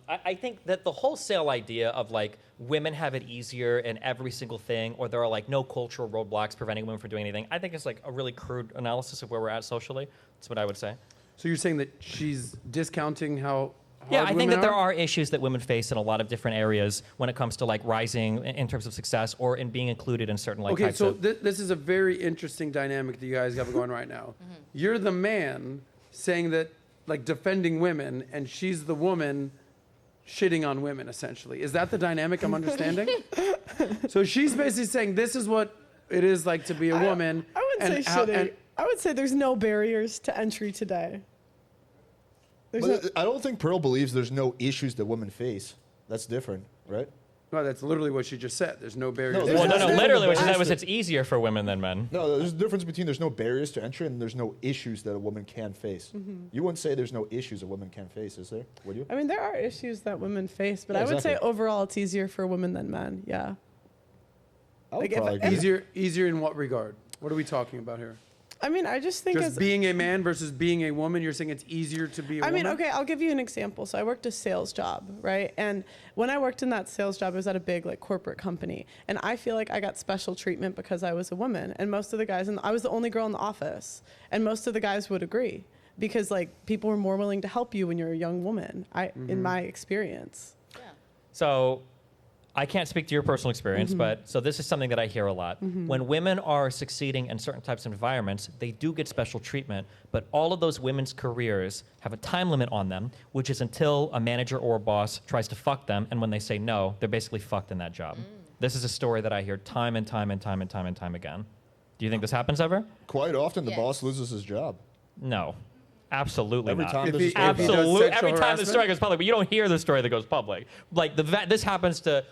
I think that the wholesale idea of like women have it easier in every single thing, or there are like no cultural roadblocks preventing women from doing anything, I think it's like a really crude analysis of where we're at socially. That's what I would say. So you're saying that she's discounting how Yeah, hard I think women that there are issues that women face in a lot of different areas when it comes to like rising in terms of success or in being included in certain like Okay, types so of... this is a very interesting dynamic that you guys have going right now. You're the man saying that, like, defending women, and she's the woman shitting on women, essentially. Is that the dynamic I'm understanding? So she's basically saying this is what it is like to be a woman. I wouldn't say shitting. I would say there's no barriers to entry today. I don't think Pearl believes there's no issues that women face. That's different, right? No, that's literally what she just said. There's no barriers. Well, no, literally what she said was it's easier for women than men. No, there's a difference between there's no barriers to entry and there's no issues that a woman can face. You wouldn't say there's no issues a woman can face, is there? Would you? I mean, there are issues that women face, but Yeah, I would say exactly. overall it's easier for women than men. Yeah. I would Like, if- probably agree. Easier in what regard? What are we talking about here? I mean, I just think Just being a man versus being a woman, you're saying it's easier to be a woman? I mean, okay, I'll give you an example. So I worked a sales job, right? And when I worked in that sales job, I was at a big like corporate company. And I feel like I got special treatment because I was a woman. And most of the guys, I was the only girl in the office. And most of the guys would agree because like people were more willing to help you when you're a young woman, in my experience. Yeah. So I can't speak to your personal experience, but so this is something that I hear a lot. When women are succeeding in certain types of environments, they do get special treatment, but all of those women's careers have a time limit on them, which is until a manager or a boss tries to fuck them, and when they say no, they're basically fucked in that job. This is a story that I hear time and time and time and time and time again. Do you think this happens ever? Quite often, the boss loses his job. No. Absolutely Every not. time If he- there's a if he story does Absolutely. sexual Every time the harassment? story goes public, but you don't hear the story that goes public. Like this happens to.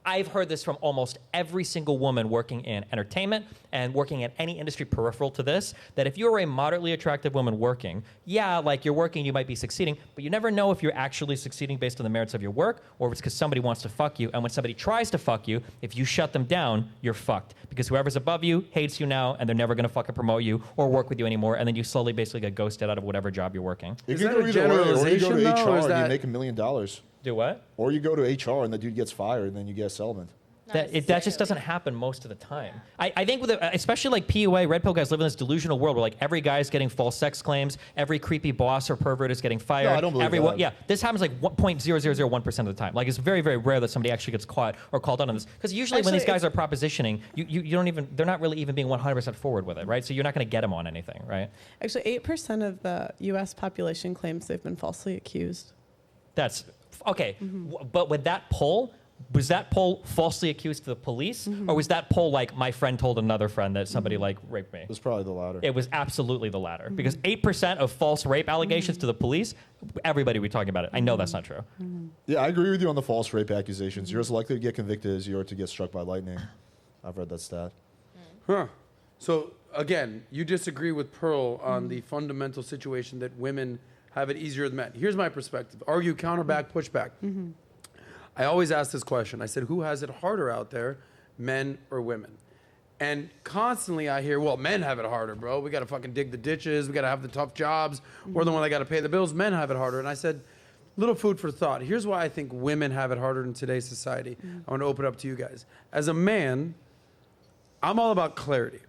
I've heard this from almost every single woman working in entertainment and working in any industry peripheral to this, that if you're a moderately attractive woman working, yeah, like you're working, you might be succeeding, but you never know if you're actually succeeding based on the merits of your work or if it's because somebody wants to fuck you. And when somebody tries to fuck you, if you shut them down, you're fucked. Because whoever's above you hates you now and they're never going to fucking promote you or work with you anymore. And then you slowly basically get ghosted out of whatever job you're working. If Is you that go a either way, or you go generalization, to though, HR or is and that- you make $1 million. Do what? Or you go to HR and the dude gets fired and then you get a settlement. That just doesn't happen most of the time. I think with especially like PUA, red pill guys live in this delusional world where like every guy's getting false sex claims, every creepy boss or pervert is getting fired. No, I don't believe that. Yeah, this happens like 0.0001% of the time. Like it's very, very rare that somebody actually gets caught or called out on this. Because usually when Actually, these guys are propositioning, you don't even, they're not really even being 100% forward with it, right? So you're not going to get them on anything, right? Actually, 8% of the U.S. population claims they've been falsely accused. That's, okay, but with that poll, was that poll falsely accused to the police? Or was that poll like my friend told another friend that somebody like raped me? It was probably the latter. It was absolutely the latter. Because 8% of false rape allegations to the police, everybody would be talking about it. I know that's not true. Yeah, I agree with you on the false rape accusations. You're as likely to get convicted as you are to get struck by lightning. I've read that stat. Huh. So, again, you disagree with Pearl on the fundamental situation that women have it easier than men. Here's my perspective. Argue, counter back, push back. I always ask this question. I said, who has it harder out there, men or women? And constantly I hear, well, men have it harder, bro. We got to fucking dig the ditches. We got to have the tough jobs. We're the one that got to pay the bills. Men have it harder. And I said, little food for thought. Here's why I think women have it harder in today's society. I want to open up to you guys. As a man, I'm all about clarity.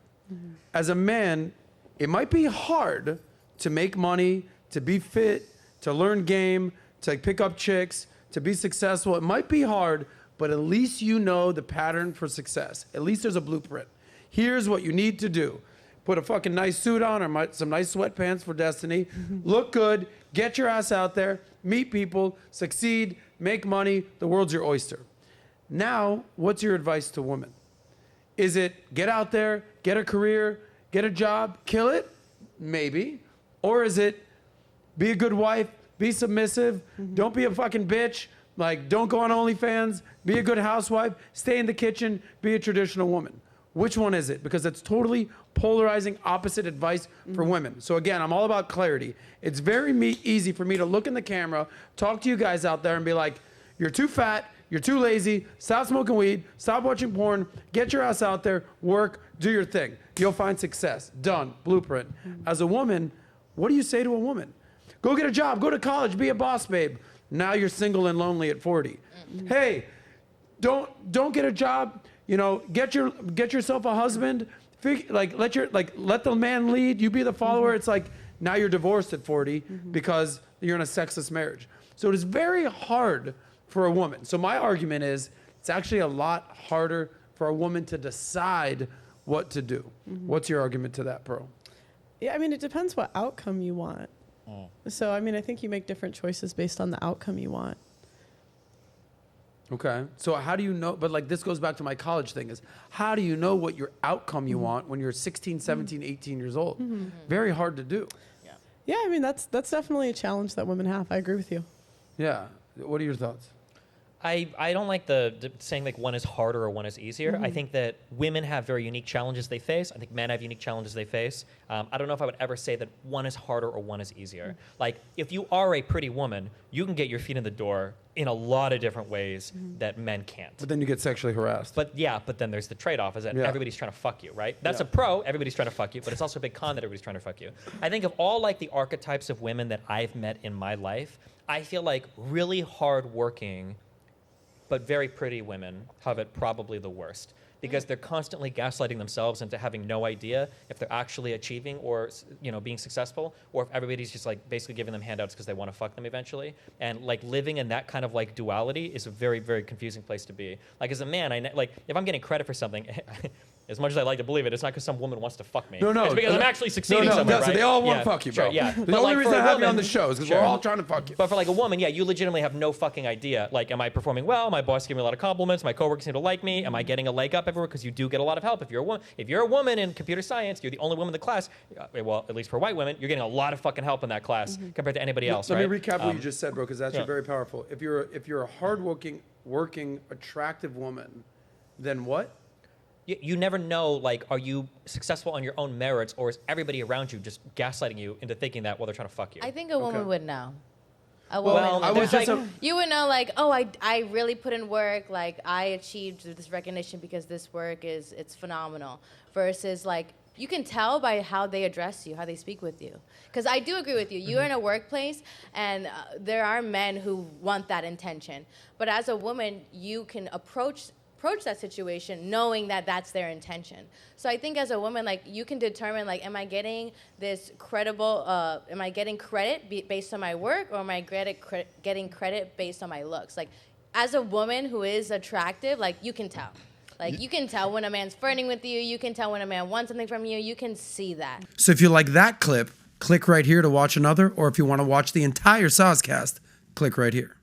As a man, it might be hard to make money, to be fit, to learn game, to pick up chicks, to be successful. It might be hard, but at least you know the pattern for success. At least there's a blueprint. Here's what you need to do. Put a fucking nice suit on or some nice sweatpants for destiny. Look good. Get your ass out there. Meet people. Succeed. Make money. The world's your oyster. Now, what's your advice to women? Is it get out there, get a career, get a job, kill it? Maybe. Or is it be a good wife, be submissive, don't be a fucking bitch, like don't go on OnlyFans, be a good housewife, stay in the kitchen, be a traditional woman? Which one is it? Because it's totally polarizing opposite advice for women. So again, I'm all about clarity. It's very easy for me to look in the camera, talk to you guys out there and be like, you're too fat, you're too lazy, stop smoking weed, stop watching porn, get your ass out there, work, do your thing. You'll find success. Done. Blueprint. As a woman, what do you say to a woman? Go get a job, go to college, be a boss babe. Now you're single and lonely at 40. Hey, don't get a job. You know, get yourself a husband. Let the man lead. You be the follower. It's like now you're divorced at 40 because you're in a sexless marriage. So it is very hard for a woman. So my argument is it's actually a lot harder for a woman to decide what to do. What's your argument to that, Pearl? Yeah, I mean, it depends what outcome you want. So, I mean, I think you make different choices based on the outcome you want. Okay. So how do you know, but like this goes back to my college thing, is how do you know what your outcome you want when you're 16, 17, 18 years old? Very hard to do. Yeah, I mean, that's definitely a challenge that women have. I agree with you. Yeah. What are your thoughts? I don't like the saying like one is harder or one is easier. I think that women have very unique challenges they face. I think men have unique challenges they face. I don't know if I would ever say that one is harder or one is easier. Like if you are a pretty woman, you can get your feet in the door in a lot of different ways that men can't. But then you get sexually harassed. But then there's the trade-off is that everybody's trying to fuck you, right? That's Yeah. a pro, everybody's trying to fuck you, but it's also a big con that everybody's trying to fuck you. I think of all like the archetypes of women that I've met in my life, I feel like really hard-working but very pretty women have it probably the worst because they're constantly gaslighting themselves into having no idea if they're actually achieving or, you know, being successful, or if everybody's just like basically giving them handouts because they want to fuck them eventually. And like living in that kind of like duality is a very, very confusing place to be. Like as a man, like if I'm getting credit for something, as much as I like to believe it, it's not because some woman wants to fuck me. No. It's because I'm actually succeeding somewhere, So right? they all want to fuck you, bro. Sure, yeah. The But, only like, reason for I a have you on woman- the show is because Sure. we're all trying to fuck you. But for like a woman, yeah, you legitimately have no fucking idea. Like, am I performing well? My boss giving me a lot of compliments. My coworkers seem to like me. Am I getting a leg up everywhere? Because you do get a lot of help. If you're a woman in computer science, you're the only woman in the class. Well, at least for white women, you're getting a lot of fucking help in that class compared to anybody else. Let right? me recap what you just said, bro, because that's yeah. very powerful. If you're a hardworking, working, attractive woman, then what? You never know, like, are you successful on your own merits, or is everybody around you just gaslighting you into thinking that, well, they're trying to fuck you? I think a woman Okay. would know. A Well, woman, I was there's just like- you would know, like, oh, I really put in work, like I achieved this recognition because this work it's phenomenal. Versus like you can tell by how they address you, how they speak with you. Because I do agree with you. You're in a workplace, and there are men who want that intention. But as a woman, you can approach that situation knowing that that's their intention. So I think as a woman, like, you can determine, like, am I getting this credible, am I getting credit based on my work, or am I getting credit based on my looks? Like, as a woman who is attractive, like, you can tell. Like, you can tell when a man's flirting with you. You can tell when a man wants something from you. You can see that. So if you like that clip, click right here to watch another, or if you want to watch the entire Soscast, click right here.